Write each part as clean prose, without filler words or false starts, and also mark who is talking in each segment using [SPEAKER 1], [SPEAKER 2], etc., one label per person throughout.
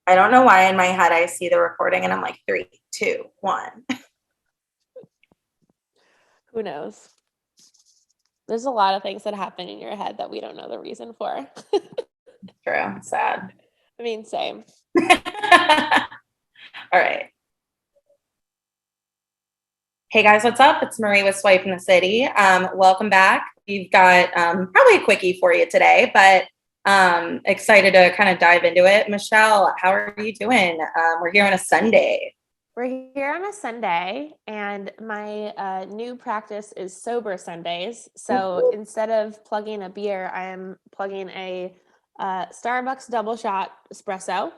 [SPEAKER 1] I don't know why in my head I see the recording and I'm like 3, 2, 1.
[SPEAKER 2] Who knows? There's a lot of things that happen in your head that we don't know the reason for.
[SPEAKER 1] True. Sad.
[SPEAKER 2] I mean, same.
[SPEAKER 1] All right. Hey guys, what's up? It's Marie with Swipe in the City. Welcome back. We've got probably a quickie for you today, but excited to kind of dive into it. Michelle, how are you doing? We're here on a Sunday.
[SPEAKER 2] We're here on a Sunday, and my new practice is sober Sundays. So instead of plugging a beer, I am plugging a Starbucks double shot espresso.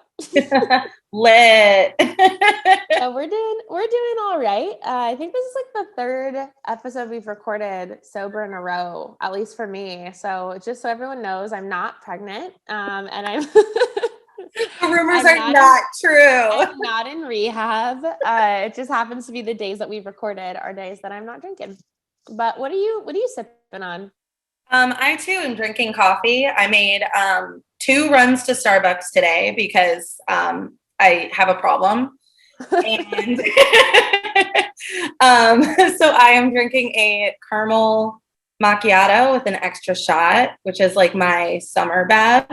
[SPEAKER 1] Lit.
[SPEAKER 2] So we're doing all right. I think this is like the third episode we've recorded sober in a row, at least for me. So just so everyone knows, I'm not pregnant, and I'm
[SPEAKER 1] The rumors are not true.
[SPEAKER 2] I'm not in rehab. It just happens to be the days that we've recorded are days that I'm not drinking. But what are you sipping on?
[SPEAKER 1] I too am drinking coffee. I made 2 runs to Starbucks today because I have a problem. And so I am drinking a caramel macchiato with an extra shot, which is like my summer bath.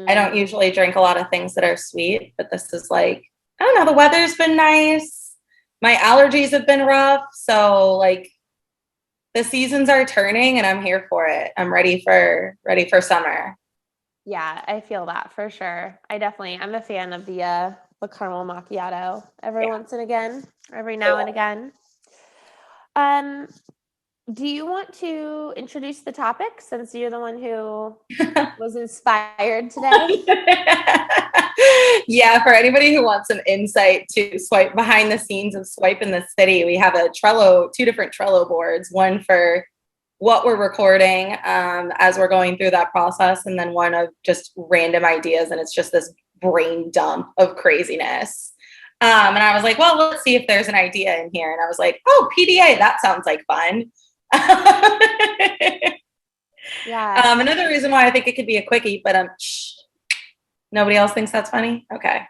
[SPEAKER 1] I don't usually drink a lot of things that are sweet, but this is like, I don't know, the weather's been nice. My allergies have been rough. So like the seasons are turning and I'm here for it. I'm ready for summer.
[SPEAKER 2] Yeah, I feel that for sure. I'm a fan of the caramel macchiato every once and again, every now and again. Do you want to introduce the topic since you're the one who was inspired today?
[SPEAKER 1] Yeah, for anybody who wants some insight to Swipe behind the scenes of Swipe in the City, we have a 2 different Trello boards, one for what we're recording as we're going through that process, and then one of just random ideas, and it's just this brain dump of craziness. And I was like, well, let's see if there's an idea in here. And I was like, oh, PDA, that sounds like fun.
[SPEAKER 2] Yeah.
[SPEAKER 1] Another reason why I think it could be a quickie, but nobody else thinks that's funny. Okay,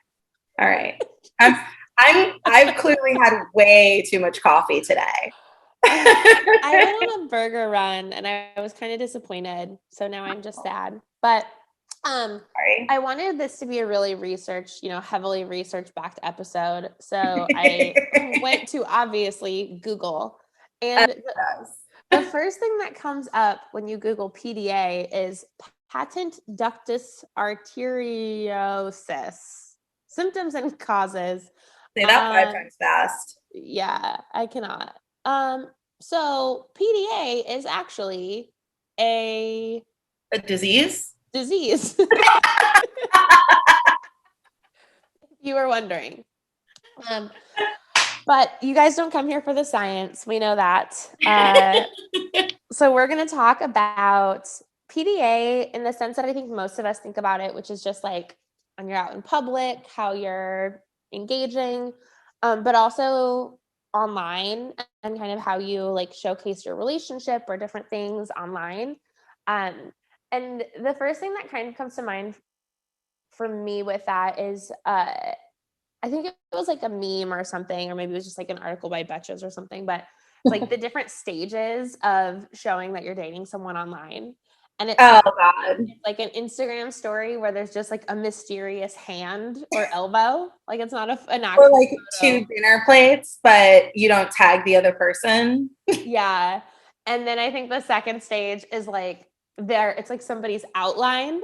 [SPEAKER 1] all right. I've clearly had way too much coffee today.
[SPEAKER 2] I went on a burger run and I was kind of disappointed. So now I'm just sad. But I wanted this to be a really heavily research backed episode. So I went to obviously Google, and the first thing that comes up when you Google PDA is patent ductus arteriosus, symptoms and causes.
[SPEAKER 1] Say that 5 times fast.
[SPEAKER 2] Yeah, I cannot. So PDA is actually a
[SPEAKER 1] disease.
[SPEAKER 2] If you were wondering. But you guys don't come here for the science. We know that. So we're going to talk about PDA in the sense that I think most of us think about it, which is just like when you're out in public, how you're engaging, but also online and kind of how you like showcase your relationship or different things online. And the first thing that kind of comes to mind for me with that is I think it was like a meme or something, or maybe it was just like an article by Betches or something, but it's like the different stages of showing that you're dating someone online. And it's like an Instagram story where there's just like a mysterious hand or elbow. Like it's not an actual
[SPEAKER 1] or like
[SPEAKER 2] photo.
[SPEAKER 1] 2 dinner plates, but you don't tag the other person.
[SPEAKER 2] Yeah. And then I think the second stage is like it's like somebody's outline.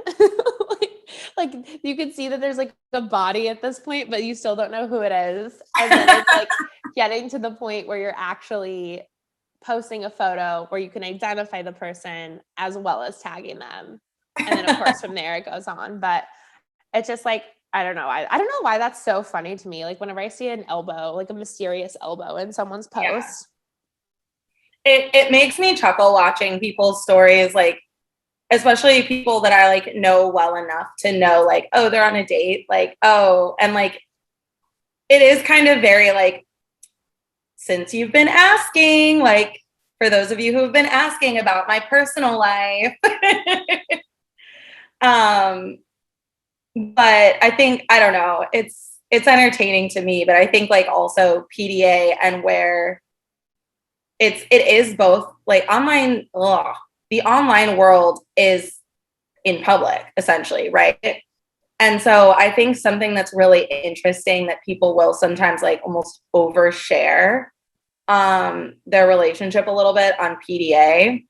[SPEAKER 2] like you can see that there's like a body at this point, but you still don't know who it is. And then it's like getting to the point where you're actually posting a photo where you can identify the person as well as tagging them. And then of course from there it goes on. But it's just like, I don't know. I don't know why that's so funny to me. Like whenever I see an elbow, like a mysterious elbow in someone's post.
[SPEAKER 1] Yeah. It makes me chuckle watching people's stories, like especially people that I like know well enough to know like, oh, they're on a date, like, oh, and like it is kind of very like, since you've been asking, like for those of you who have been asking about my personal life. but I think, I don't know, it's entertaining to me, but I think like also PDA and where it is both like online, the online world is in public essentially, right? And so I think something that's really interesting that people will sometimes like almost overshare their relationship a little bit on PDA,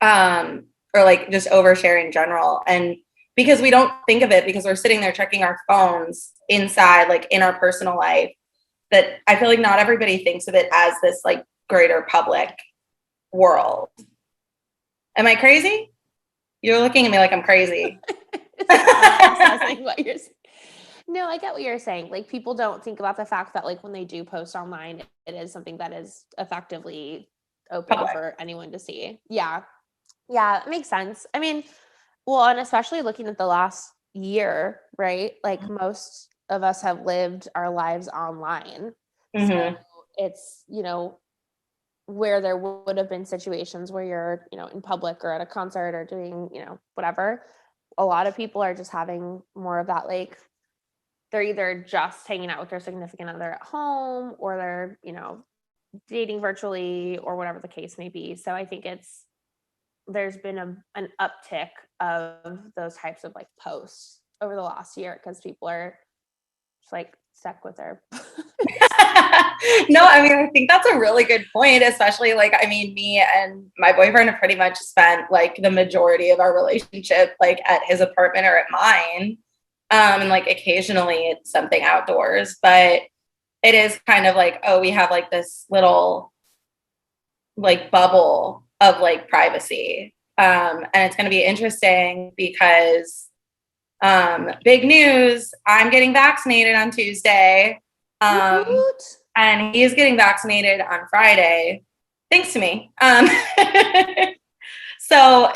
[SPEAKER 1] or like just overshare in general. And because we don't think of it because we're sitting there checking our phones inside, like in our personal life, that I feel like not everybody thinks of it as this like greater public world. Am I crazy? You're looking at me like I'm crazy.
[SPEAKER 2] Processing what you're saying. No, I get what you're saying. Like people don't think about the fact that like when they do post online, it is something that is effectively open
[SPEAKER 1] Public.
[SPEAKER 2] for anyone to see. Yeah. Yeah, it makes sense. I mean, well, and especially looking at the last year, right? Like most of us have lived our lives online.
[SPEAKER 1] Mm-hmm.
[SPEAKER 2] So it's, where there would have been situations where you're, in public or at a concert or doing, whatever. A lot of people are just having more of that, like they're either just hanging out with their significant other at home or they're, dating virtually or whatever the case may be. So I think there's been an uptick of those types of like posts over the last year because people are just like stuck with their
[SPEAKER 1] No, I mean, I think that's a really good point, especially like, I mean, me and my boyfriend have pretty much spent like the majority of our relationship like at his apartment or at mine. And like occasionally it's something outdoors, but it is kind of like, oh, we have like this little like bubble of like privacy. And it's going to be interesting because big news, I'm getting vaccinated on Tuesday. And he is getting vaccinated on Friday, thanks to me. So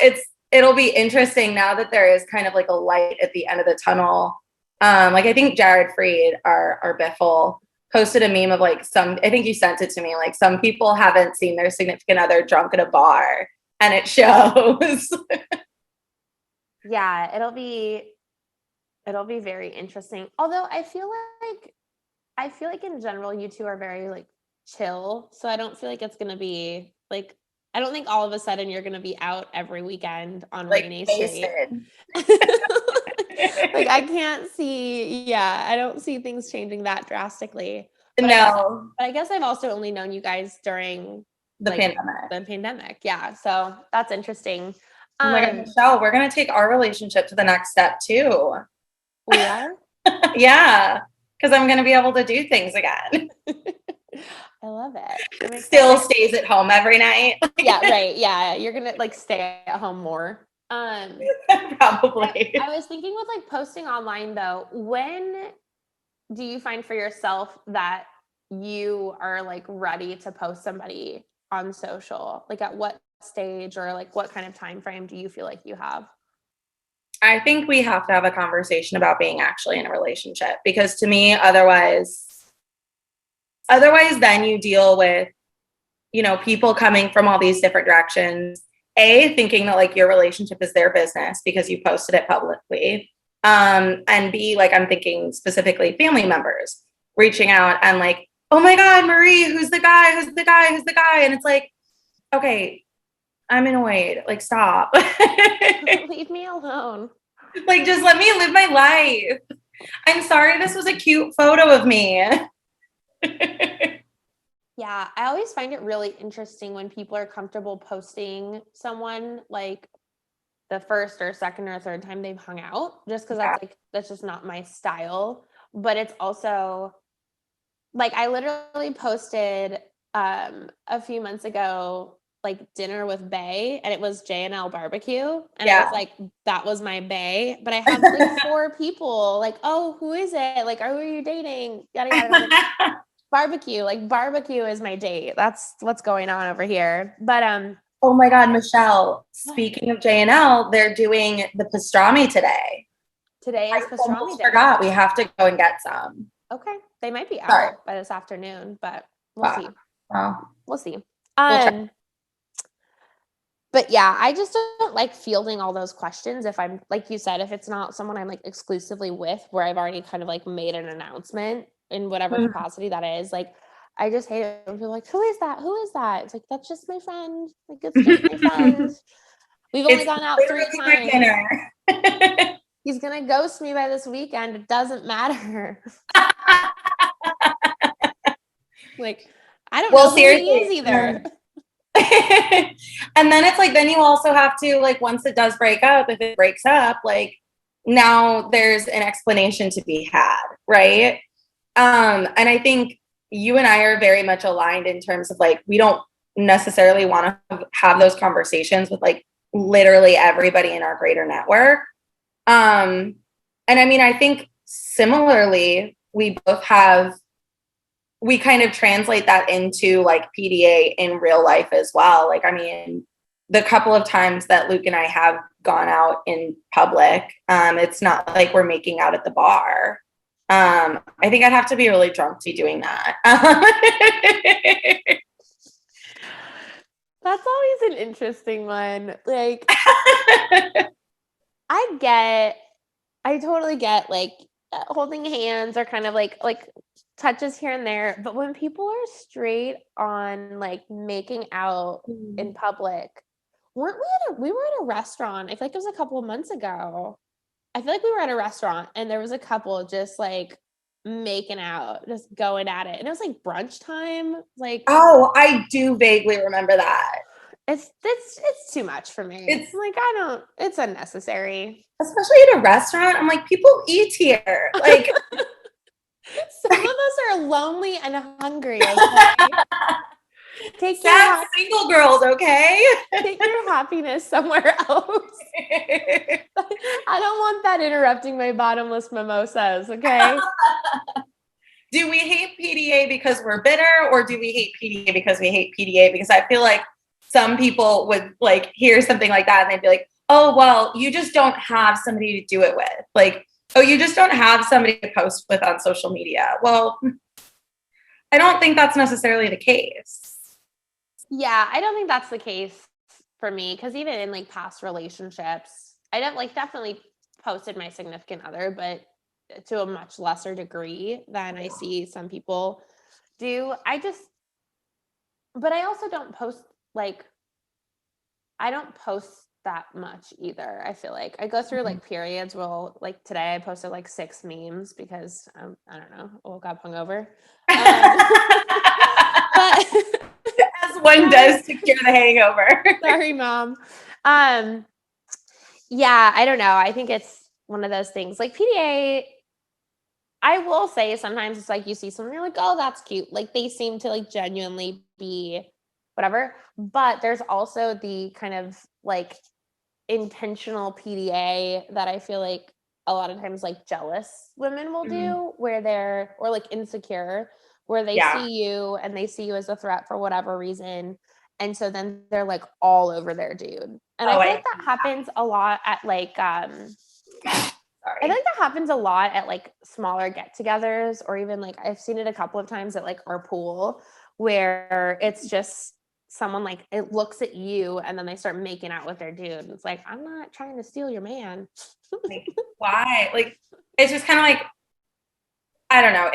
[SPEAKER 1] it'll be interesting now that there is kind of like a light at the end of the tunnel. Like I think Jared Freed, our Biffle, posted a meme of like I think you sent it to me, like some people haven't seen their significant other drunk at a bar, and it shows.
[SPEAKER 2] Yeah, it'll be very interesting. Although I feel like in general you two are very like chill, so I don't feel like it's gonna be like, I don't think all of a sudden you're gonna be out every weekend on
[SPEAKER 1] Like
[SPEAKER 2] Rainy Street. Like I don't see things changing that drastically. But
[SPEAKER 1] No,
[SPEAKER 2] I guess I've also only known you guys during
[SPEAKER 1] the
[SPEAKER 2] like
[SPEAKER 1] pandemic.
[SPEAKER 2] the pandemic. Yeah, so that's interesting.
[SPEAKER 1] Oh my God, Michelle, we're gonna take our relationship to the next step too.
[SPEAKER 2] We are?
[SPEAKER 1] Yeah, because I'm gonna be able to do things again.
[SPEAKER 2] I love it.
[SPEAKER 1] Still stays at home every night.
[SPEAKER 2] Yeah, right. Yeah, you're gonna like stay at home more.
[SPEAKER 1] Probably.
[SPEAKER 2] I was thinking with like posting online though, when do you find for yourself that you are like ready to post somebody on social? Like at what stage or like what kind of time frame do you feel like you have?
[SPEAKER 1] I think we have to have a conversation about being actually in a relationship, because to me, otherwise then you deal with, people coming from all these different directions, thinking that like your relationship is their business because you posted it publicly. And B, like I'm thinking specifically family members reaching out and like, oh my God, Marie, who's the guy? Who's the guy? Who's the guy? And it's like, okay, I'm annoyed. Like, stop.
[SPEAKER 2] Leave me alone.
[SPEAKER 1] Like, just let me live my life. I'm sorry, this was a cute photo of me.
[SPEAKER 2] Yeah, I always find it really interesting when people are comfortable posting someone like the first or second or third time they've hung out, just because that's just not my style. But it's also like I literally posted a few months ago like dinner with Bae, and it was J&L barbecue, and it was like that was my Bae, but I had like 4 people like, oh, who is it? Like, who are you dating? Yada yada. Barbecue is my date. That's what's going on over here. But
[SPEAKER 1] oh my God, Michelle, speaking of J&L, they're doing the pastrami today.
[SPEAKER 2] Today is pastrami day.
[SPEAKER 1] Forgot, we have to go and get some.
[SPEAKER 2] Okay, they might be out by this afternoon, but we'll see.
[SPEAKER 1] Well,
[SPEAKER 2] We'll see.
[SPEAKER 1] We'll check.
[SPEAKER 2] But yeah, I just don't like fielding all those questions if I'm, like you said, if it's not someone I'm like exclusively with, where I've already kind of like made an announcement in whatever capacity that is. Like, I just hate it when people are like, who is that? Who is that? It's like, that's just my friend. Like, it's just my friend. We've only
[SPEAKER 1] It's
[SPEAKER 2] gone out 3
[SPEAKER 1] literally my
[SPEAKER 2] times.
[SPEAKER 1] dinner.
[SPEAKER 2] He's gonna ghost me by this weekend. It doesn't matter. Like, I don't know who he is either.
[SPEAKER 1] And then it's like, then you also have to, like, once it does break up, if it breaks up, like, now there's an explanation to be had, right? And I think you and I are very much aligned in terms of, like, we don't necessarily want to have those conversations with, like, literally everybody in our greater network. And I mean, I think similarly, we kind of translate that into, like, PDA in real life as well. Like, I mean, the couple of times that Luke and I have gone out in public, it's not like we're making out at the bar. I think I'd have to be really drunk to be doing that.
[SPEAKER 2] That's always an interesting one. Like, I totally get, like, holding hands or kind of like touches here and there, but when people are straight on, like, making out in public, we were at a restaurant, I feel like it was a couple of months ago. I feel like we were at a restaurant and there was a couple just like making out, just going at it, and it was like brunch time. Like,
[SPEAKER 1] Oh, I do vaguely remember that.
[SPEAKER 2] it's too much for me.
[SPEAKER 1] It's
[SPEAKER 2] like, it's unnecessary.
[SPEAKER 1] especially at a restaurant. I'm like, people eat here. Like,
[SPEAKER 2] some of us are lonely and hungry. Okay? Take
[SPEAKER 1] sad single girls, okay?
[SPEAKER 2] take your happiness somewhere else. I don't want that interrupting my bottomless mimosas, okay?
[SPEAKER 1] Do we hate PDA because we're bitter, or do we hate PDA because we hate PDA? Because I feel like some people would, like, hear something like that and they'd be like, oh, well, you just don't have somebody to do it with. Like, oh, you just don't have somebody to post with on social media. Well, I don't think that's necessarily the case.
[SPEAKER 2] Yeah, I don't think that's the case for me, because even in, like, past relationships, I don't, like, definitely posted my significant other, but to a much lesser degree than I see some people do. But I also don't post, like, I don't post that much either. I feel like I go through, like, periods where, like, today I posted like 6 memes because I don't know, I woke up hungover. But
[SPEAKER 1] as one does to cure the hangover.
[SPEAKER 2] Sorry, Mom. Yeah, I don't know. I think it's one of those things. Like, PDA, I will say sometimes it's like you see someone, you're like, oh, that's cute. Like, they seem to, like, genuinely be whatever. But there's also the kind of, like, intentional PDA that I feel like a lot of times, like, jealous women will do, where they're, or like insecure, where they see you and they see you as a threat for whatever reason. And so then they're, like, all over their dude. And I feel like that happens a lot at, like, I think that happens a lot at, like, smaller get-togethers, or even, like, I've seen it a couple of times at, like, our pool, where it's just someone, like, it looks at you and then they start making out with their dude. It's like, I'm not trying to steal your man.
[SPEAKER 1] Like, why? Like, it's just kind of like, I don't know.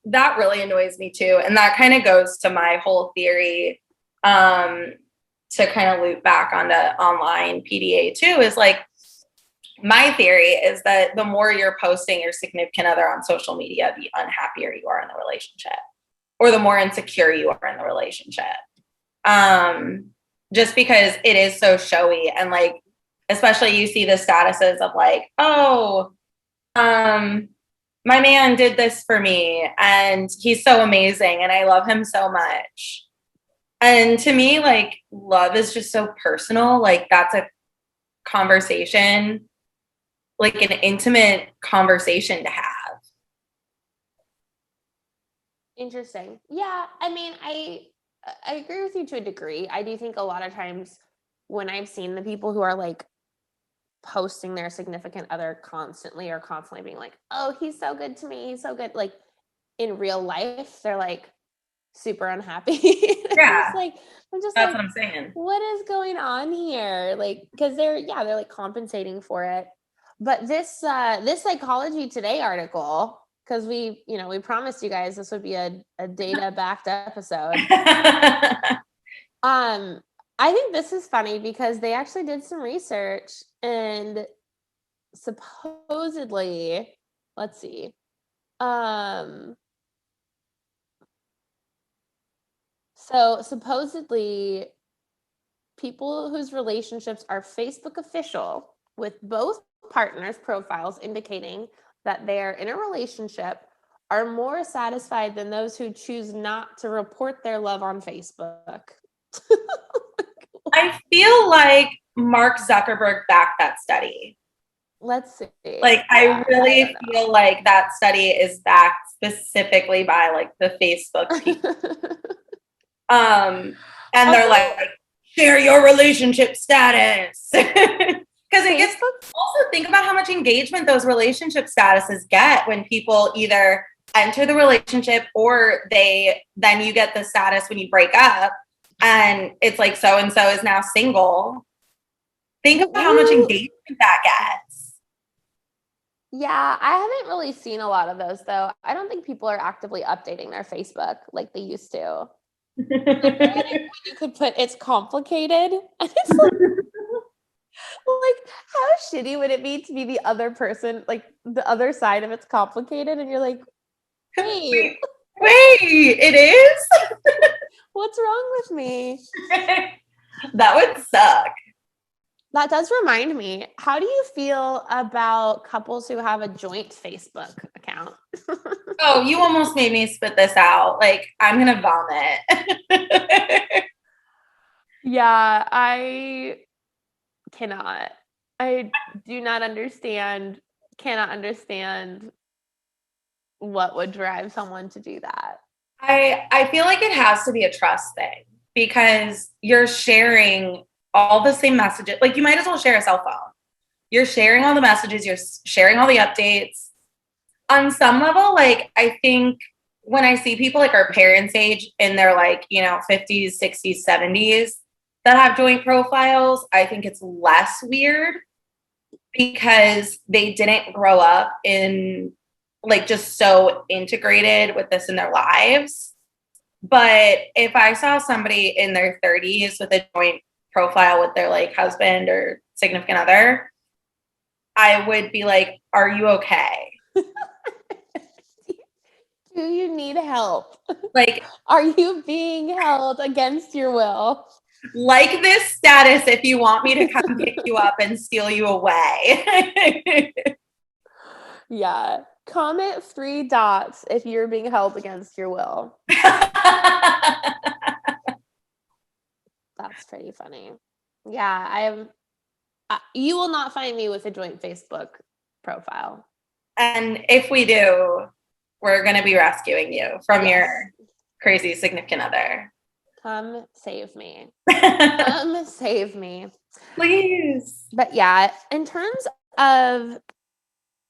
[SPEAKER 1] That really annoys me too. And that kind of goes to my whole theory, to kind of loop back onto online PDA too, is like, my theory is that the more you're posting your significant other on social media, the unhappier you are in the relationship, or the more insecure you are in the relationship. Just because it is so showy, and, like, especially you see the statuses of, like, oh, my man did this for me and he's so amazing and I love him so much. And to me, like, love is just so personal. Like, that's a conversation, like an intimate conversation to have.
[SPEAKER 2] Interesting. Yeah, I mean, I agree with you to a degree. I do think a lot of times when I've seen the people who are, like, posting their significant other constantly, or constantly being like, oh, he's so good to me, he's so good, like, in real life, they're like, super unhappy.
[SPEAKER 1] Yeah.
[SPEAKER 2] I'm just
[SPEAKER 1] That's
[SPEAKER 2] like,
[SPEAKER 1] what I'm saying.
[SPEAKER 2] what is going on here? Like, because they're like compensating for it. But this Psychology Today article, because we promised you guys this would be a data backed episode. I think this is funny because they actually did some research, and supposedly, let's see. So supposedly people whose relationships are Facebook official with both partners' profiles indicating that they're in a relationship are more satisfied than those who choose not to report their love on Facebook.
[SPEAKER 1] I feel like Mark Zuckerberg backed that study.
[SPEAKER 2] Let's see.
[SPEAKER 1] Like, I really feel like that study is backed specifically by like the Facebook people. And they're like, share your relationship status. Because it gets, also think about how much engagement those relationship statuses get when people either enter the relationship or then you get the status when you break up and it's like so-and-so is now single. Think about how much engagement that gets.
[SPEAKER 2] Yeah, I haven't really seen a lot of those though. I don't think people are actively updating their Facebook like they used to. You could put it's complicated. And it's like how shitty would it be to be the other person, like the other side of it's complicated, and you're like, wait,
[SPEAKER 1] it is?
[SPEAKER 2] What's wrong with me?
[SPEAKER 1] That would suck.
[SPEAKER 2] That does remind me, how do you feel about couples who have a joint Facebook account?
[SPEAKER 1] Oh, you almost made me spit this out. Like, I'm going to vomit.
[SPEAKER 2] Yeah, I cannot. I do not understand, cannot understand what would drive someone to do that.
[SPEAKER 1] I feel like it has to be a trust thing because you're sharing all the same messages. Like, you might as well share a cell phone. You're sharing all the messages. You're sharing all the updates. On some level, like, I think when I see people like our parents' age in their like, 50s, 60s, 70s that have joint profiles, I think it's less weird because they didn't grow up in like just so integrated with this in their lives. But if I saw somebody in their 30s with a joint profile with their like husband or significant other, I would be like, are you okay?
[SPEAKER 2] Do you need help?
[SPEAKER 1] Like,
[SPEAKER 2] are you being held against your will?
[SPEAKER 1] Like this status if you want me to come pick you up and steal you away.
[SPEAKER 2] Yeah. Comment 3 dots if you're being held against your will. That's pretty funny. Yeah, you will not find me with a joint Facebook profile.
[SPEAKER 1] And if we do, we're going to be rescuing you from your crazy significant other.
[SPEAKER 2] Come save me. Come save me.
[SPEAKER 1] Please.
[SPEAKER 2] But yeah, in terms of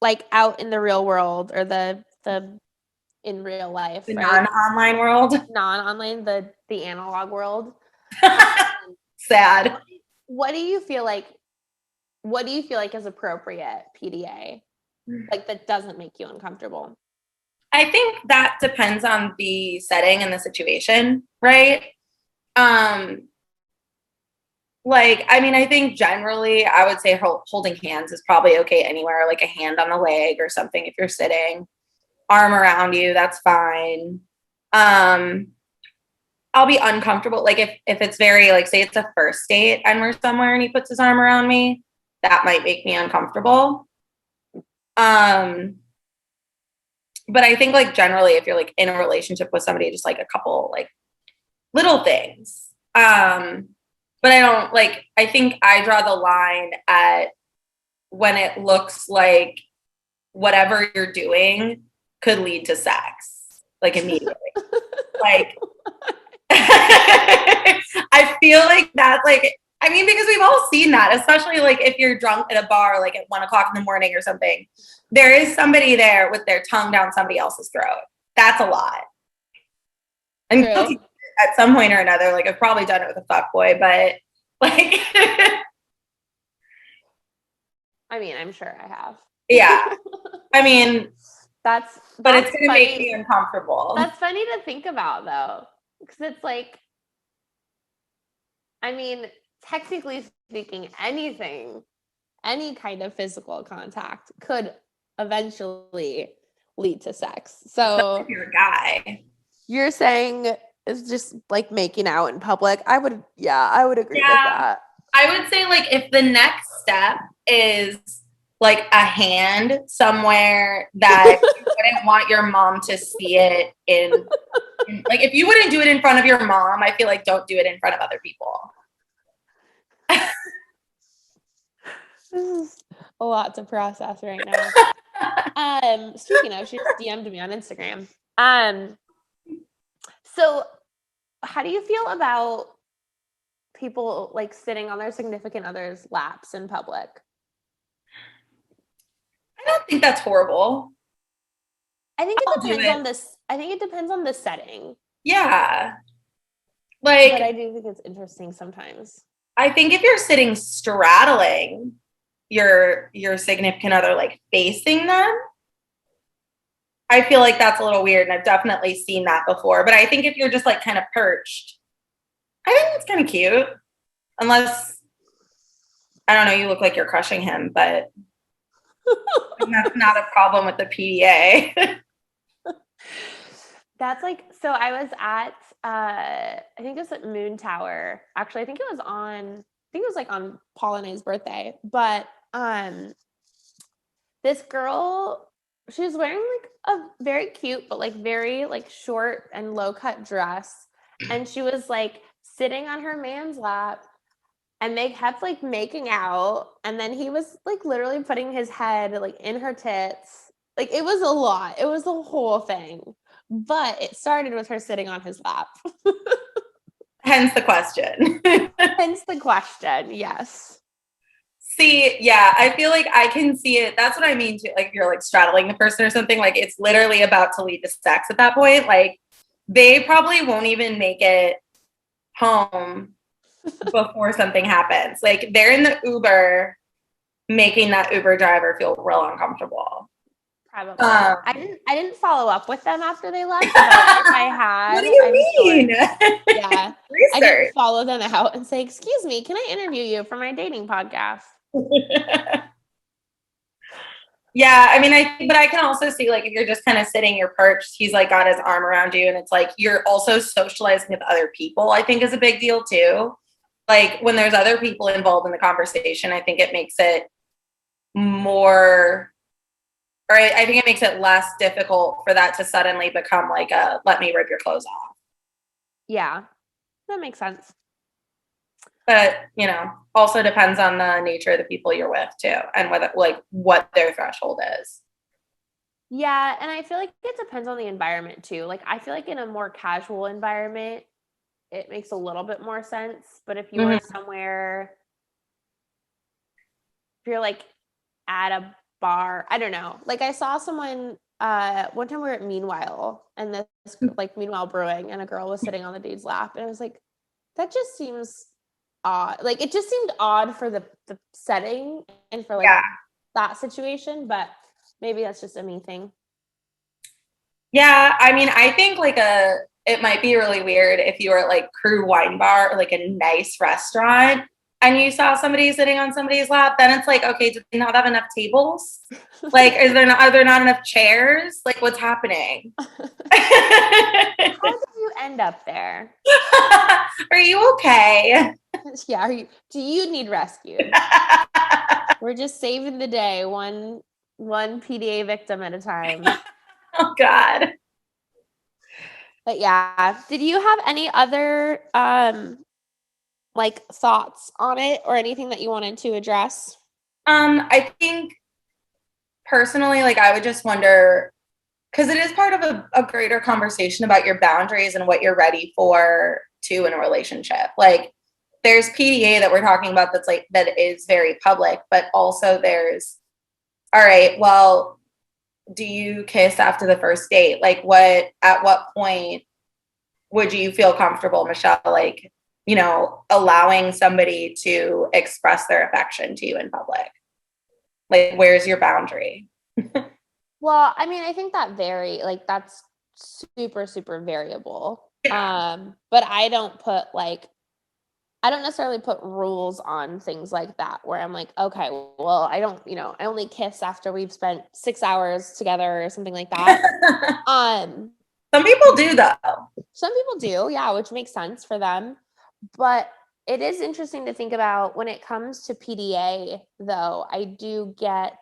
[SPEAKER 2] like out in the real world or the in real life,
[SPEAKER 1] the
[SPEAKER 2] right?
[SPEAKER 1] Non-online world.
[SPEAKER 2] Non-online, the analog world.
[SPEAKER 1] Sad.
[SPEAKER 2] What do you feel like is appropriate PDA? Like that doesn't make you uncomfortable?
[SPEAKER 1] I think that depends on the setting and the situation, right? Like, I mean, I think generally I would say holding hands is probably okay anywhere, like a hand on the leg or something if you're sitting, arm around you, that's fine. I'll be uncomfortable. Like if it's very, like, say it's a first date and we're somewhere and he puts his arm around me, that might make me uncomfortable. But I think like generally if you're like in a relationship with somebody, just like a couple like little things. But I don't like, I think I draw the line at when it looks like whatever you're doing could lead to sex, like immediately. Like, I feel like that's like, I mean, because we've all seen that, especially like if you're drunk at a bar, like at 1 o'clock in the morning or something, there is somebody there with their tongue down somebody else's throat. That's a lot. I'm
[SPEAKER 2] True.
[SPEAKER 1] guilty at some point or another. Like I've probably done it with a fuckboy, but like
[SPEAKER 2] I mean, I'm sure I have.
[SPEAKER 1] yeah. I mean,
[SPEAKER 2] but
[SPEAKER 1] it's gonna
[SPEAKER 2] funny.
[SPEAKER 1] make me uncomfortable.
[SPEAKER 2] That's funny to think about though. Because it's like, I mean, technically speaking, any kind of physical contact could eventually lead to sex. So
[SPEAKER 1] if you're a guy.
[SPEAKER 2] You're saying it's just like making out in public. I would agree with that.
[SPEAKER 1] I would say like if the next step is like a hand somewhere that you wouldn't want your mom to see it in like if you wouldn't do it in front of your mom, I feel like don't do it in front of other people.
[SPEAKER 2] This is a lot to process right now. Speaking of, she just DM'd me on Instagram. So how do you feel about people like sitting on their significant other's laps in public?
[SPEAKER 1] I don't think that's horrible.
[SPEAKER 2] I think it depends on this. I think it depends on the setting.
[SPEAKER 1] Yeah. Like,
[SPEAKER 2] but I do think it's interesting sometimes.
[SPEAKER 1] I think if you're sitting straddling your significant other, like facing them, I feel like that's a little weird. And I've definitely seen that before. But I think if you're just like kind of perched, I think it's kind of cute. Unless, I don't know, you look like you're crushing him, but that's not a problem with the PDA.
[SPEAKER 2] That's like, so I was at, I think it was at Moon Tower. Actually, I think it was like on Paul and A's birthday. But this girl, she was wearing like a very cute, but like very like short and low cut dress. And she was like sitting on her man's lap and they kept like making out. And then he was like literally putting his head like in her tits. Like it was a lot. It was the whole thing. But it started with her sitting on his lap.
[SPEAKER 1] Hence the question.
[SPEAKER 2] Hence the question, yes.
[SPEAKER 1] See, yeah, I feel like I can see it. That's what I mean too. Like if you're like straddling the person or something, like it's literally about to lead to sex at that point. Like they probably won't even make it home before something happens. Like they're in the Uber making that Uber driver feel real uncomfortable.
[SPEAKER 2] Probably. I didn't follow up with them after they left, but if I had,
[SPEAKER 1] what do you mean?
[SPEAKER 2] Sure, yeah. I didn't follow them out and say, "Excuse me, can I interview you for my dating podcast?"
[SPEAKER 1] Yeah, I mean, but I can also see like if you're just kind of sitting, you're perched, he's like got his arm around you, and it's like you're also socializing with other people, I think is a big deal too. Like when there's other people involved in the conversation, I think it makes it more, or I think it makes it less difficult for that to suddenly become like a let me rip your clothes off.
[SPEAKER 2] Yeah, that makes sense.
[SPEAKER 1] But, you know, also depends on the nature of the people you're with too, and whether like what their threshold is.
[SPEAKER 2] Yeah, and I feel like it depends on the environment too. Like I feel like in a more casual environment, it makes a little bit more sense. But if you are somewhere, if you're like at a bar, I don't know. Like I saw someone one time we were at Meanwhile and this like Meanwhile Brewing and a girl was sitting on the dude's lap and I was like, that just seems odd. Like it just seemed odd for the setting and for like that situation, but maybe that's just a me thing.
[SPEAKER 1] Yeah, I mean, I think like it might be really weird if you were at like Crew Wine Bar or like a nice restaurant and you saw somebody sitting on somebody's lap. Then it's like, okay, do they not have enough tables? Like, are there not enough chairs? Like, what's happening?
[SPEAKER 2] How did you end up there?
[SPEAKER 1] Are you okay?
[SPEAKER 2] Yeah, do you need rescue? We're just saving the day, one PDA victim at a time.
[SPEAKER 1] Oh God.
[SPEAKER 2] But yeah, did you have any other like thoughts on it or anything that you wanted to address?
[SPEAKER 1] I think personally, like I would just wonder, because it is part of a greater conversation about your boundaries and what you're ready for too in a relationship. Like there's PDA that we're talking about that's like that is very public, but also there's, all right, well, do you kiss after the first date? Like at what point would you feel comfortable, Michelle, like, you know, allowing somebody to express their affection to you in public? Like, where's your boundary?
[SPEAKER 2] Well, I mean, I think that that's super, super variable.
[SPEAKER 1] Yeah.
[SPEAKER 2] But I don't necessarily put rules on things like that where I'm like, okay, well, I don't, I only kiss after we've spent 6 hours together or something like that.
[SPEAKER 1] Some people do though.
[SPEAKER 2] Some people do, yeah, which makes sense for them. But it is interesting to think about when it comes to PDA, though. I do get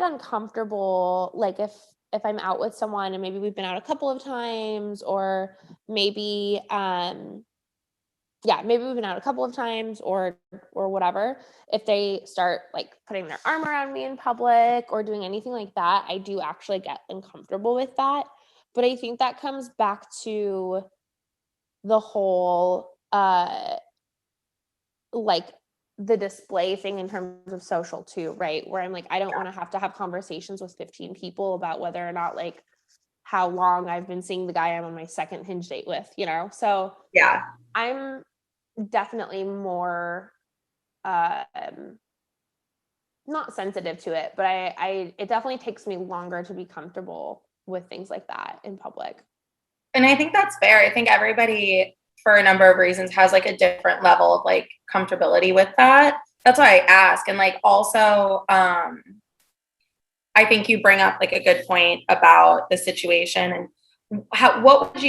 [SPEAKER 2] uncomfortable, like if I'm out with someone and maybe we've been out a couple of times, or maybe maybe we've been out a couple of times or whatever. If they start like putting their arm around me in public or doing anything like that, I do actually get uncomfortable with that. But I think that comes back to the whole like the display thing in terms of social too, right? Where I'm like, I don't want to have conversations with 15 people about whether or not like how long I've been seeing the guy I'm on my second Hinge date with, So
[SPEAKER 1] Yeah.
[SPEAKER 2] I'm definitely more not sensitive to it, but it definitely takes me longer to be comfortable with things like that in public.
[SPEAKER 1] And I think that's fair. I think everybody, for a number of reasons, has like a different level of like comfortability with that. That's why I ask. And like also, I think you bring up like a good point about the situation and what would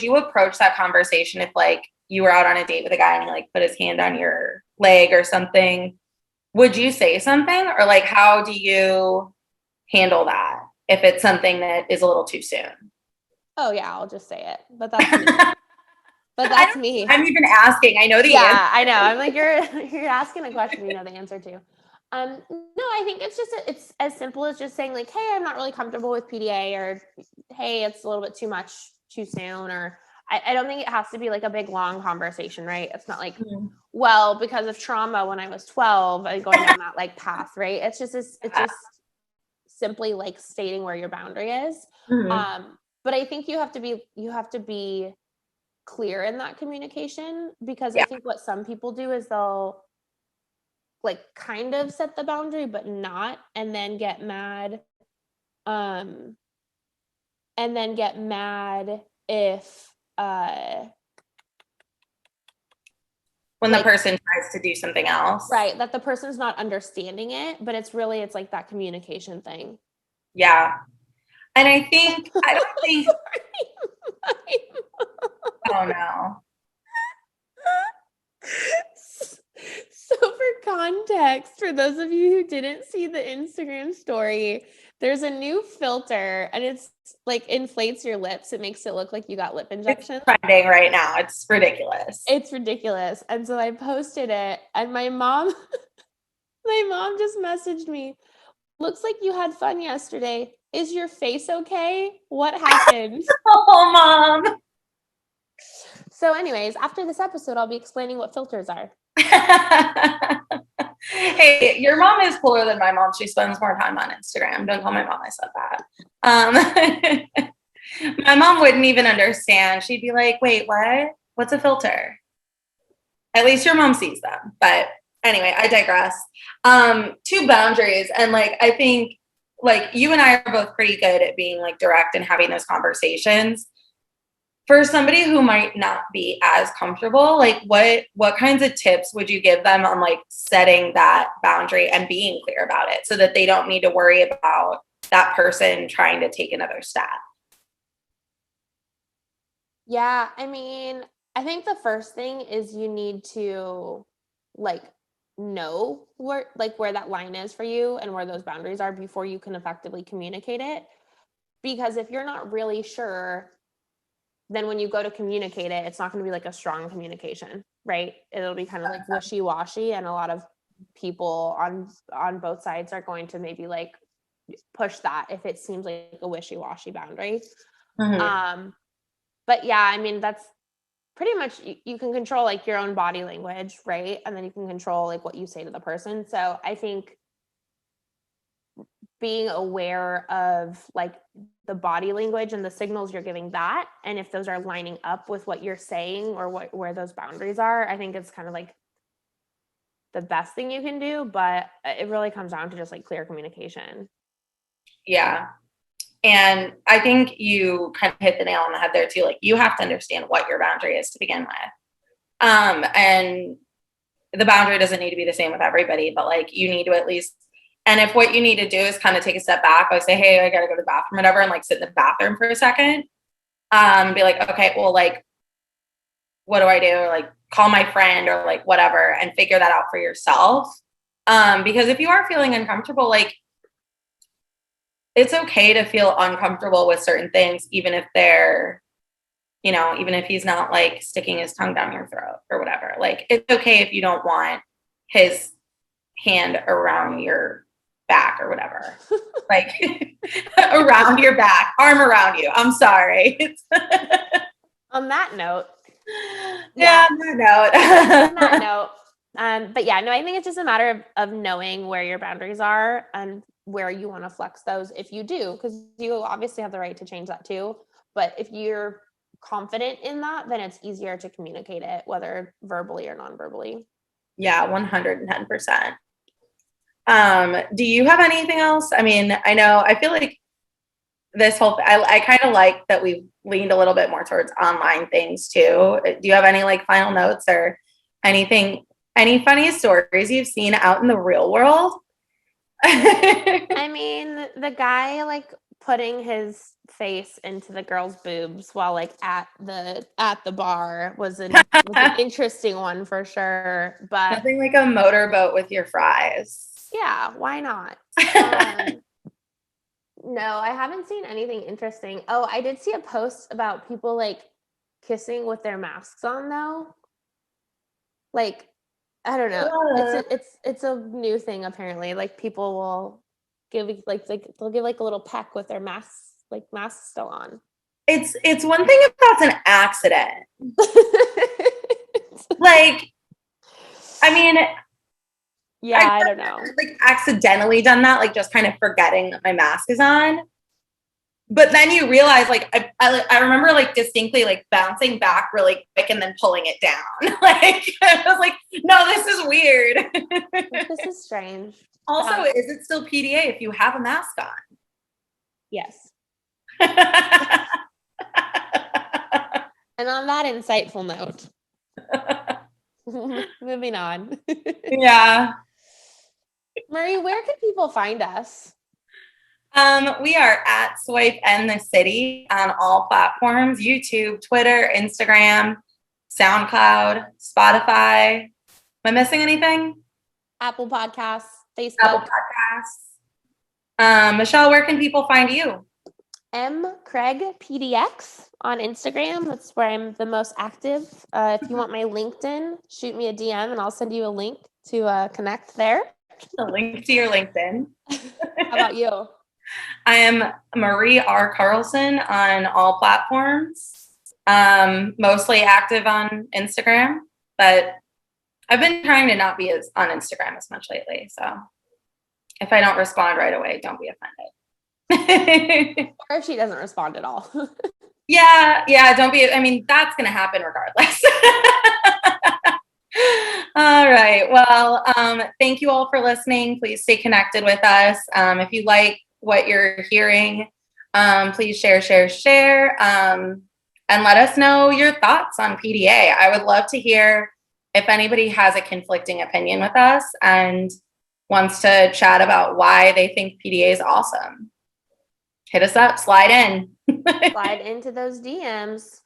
[SPEAKER 1] you approach that conversation if like you were out on a date with a guy and he like put his hand on your leg or something? Would you say something, or like how do you handle that if it's something that is a little too soon?
[SPEAKER 2] Oh yeah, I'll just say it. But that's me. But that's me.
[SPEAKER 1] I'm even asking. I know the answer.
[SPEAKER 2] Yeah, I know. I'm like, you're asking a question you know the answer to. No, I think it's as simple as just saying like, hey, I'm not really comfortable with PDA, or hey, it's a little bit too much too soon, or I don't think it has to be like a big long conversation, right? It's not like, well, because of trauma when I was 12 and going down that like path, right? It's just simply like stating where your boundary is. But I think you have to be clear in that communication, because I think what some people do is they'll like kind of set the boundary but not, and then get mad if
[SPEAKER 1] when the person tries to do something else.
[SPEAKER 2] Right, that the person's not understanding it, but it's like that communication thing.
[SPEAKER 1] Yeah. And I don't think oh no.
[SPEAKER 2] So for context, for those of you who didn't see the Instagram story, there's a new filter and it's like inflates your lips. It makes it look like you got lip injections.
[SPEAKER 1] It's trending right now. It's ridiculous.
[SPEAKER 2] It's ridiculous. And so I posted it and my mom just messaged me, looks like you had fun yesterday. Is your face okay? What happened?
[SPEAKER 1] Oh, Mom.
[SPEAKER 2] So anyways, after this episode, I'll be explaining what filters are.
[SPEAKER 1] Hey, your mom is cooler than my mom. She spends more time on Instagram. Don't tell my mom I said that. My mom wouldn't even understand. She'd be like, wait, what? What's a filter? At least your mom sees them. But anyway, I digress. Two boundaries. And like, I think like you and I are both pretty good at being like direct and having those conversations. For somebody who might not be as comfortable, like what kinds of tips would you give them on like setting that boundary and being clear about it so that they don't need to worry about that person trying to take another step?
[SPEAKER 2] Yeah, I mean, I think the first thing is you need to like know where that line is for you and where those boundaries are before you can effectively communicate it. Because if you're not really sure, then when you go to communicate it, it's not going to be like a strong communication, right? It'll be kind of like wishy-washy, and a lot of people on both sides are going to maybe like push that if it seems like a wishy-washy boundary. But yeah, I mean, that's pretty much, you can control like your own body language, right? And then you can control like what you say to the person. So I think being aware of like the body language and the signals you're giving that, and if those are lining up with what you're saying or where those boundaries are, I think it's kind of like the best thing you can do. But it really comes down to just like clear communication.
[SPEAKER 1] Yeah. And I think you kind of hit the nail on the head there too. Like, you have to understand what your boundary is to begin with. And the boundary doesn't need to be the same with everybody, but like, you need to at least, and if what you need to do is kind of take a step back, like say, hey, I got to go to the bathroom, whatever, and like sit in the bathroom for a second, be like, okay, well, like, what do I do? Or like call my friend or like whatever, and figure that out for yourself. Because if you are feeling uncomfortable, like, it's okay to feel uncomfortable with certain things, even if they're, you know, even if he's not like sticking his tongue down your throat or whatever. Like, it's okay if you don't want his hand around your back or whatever. Like, around your back, arm around you. I'm sorry.
[SPEAKER 2] On that note.
[SPEAKER 1] Yeah, on that
[SPEAKER 2] note. But yeah, no, I think it's just a matter of knowing where your boundaries are and where you want to flex those if you do, because you obviously have the right to change that too. But if you're confident in that, then it's easier to communicate it, whether verbally or non-verbally.
[SPEAKER 1] Yeah, 110%. Do you have anything else? I mean, I feel like this whole, I kind of like that we've leaned a little bit more towards online things too. Do you have any like final notes or anything, any funny stories you've seen out in the real world?
[SPEAKER 2] I mean, the guy like putting his face into the girl's boobs while like at the bar was an interesting one for sure. But
[SPEAKER 1] nothing like a motorboat with your fries.
[SPEAKER 2] Yeah, why not? No, I haven't seen anything interesting. Oh, I did see a post about people like kissing with their masks on though. Like, I don't know. It's a new thing apparently. Like, people will give like they'll give like a little peck with their masks still on.
[SPEAKER 1] It's one thing if that's an accident. Like, I mean,
[SPEAKER 2] yeah, I don't know.
[SPEAKER 1] Like, accidentally done that, like just kind of forgetting that my mask is on. But then you realize, like, I remember like distinctly like bouncing back really quick and then pulling it down. Like, I was like, no, this is weird.
[SPEAKER 2] This is strange.
[SPEAKER 1] Also, is it still PDA if you have a mask on?
[SPEAKER 2] Yes. And on that insightful note, moving on.
[SPEAKER 1] Yeah.
[SPEAKER 2] Marie, where can people find us?
[SPEAKER 1] We are at Swipe and the City on all platforms: YouTube, Twitter, Instagram, SoundCloud, Spotify. Am I missing anything?
[SPEAKER 2] Apple Podcasts, Facebook.
[SPEAKER 1] Apple Podcasts. Michelle, where can people find you?
[SPEAKER 2] Craig PDX on Instagram. That's where I'm the most active. If you want my LinkedIn, shoot me a DM and I'll send you a link to connect there.
[SPEAKER 1] A link to your LinkedIn.
[SPEAKER 2] How about you?
[SPEAKER 1] I am Marie R. Carlson on all platforms. Mostly active on Instagram, but I've been trying to not be on Instagram as much lately. So if I don't respond right away, don't be offended.
[SPEAKER 2] Or if she doesn't respond at all.
[SPEAKER 1] Yeah, don't be, I mean, that's going to happen regardless. All right. Well, thank you all for listening. Please stay connected with us. If you like what you're hearing, please share, and let us know your thoughts on PDA. I would love to hear if anybody has a conflicting opinion with us and wants to chat about why they think PDA is awesome. Hit us up, slide in.
[SPEAKER 2] Slide into those DMs.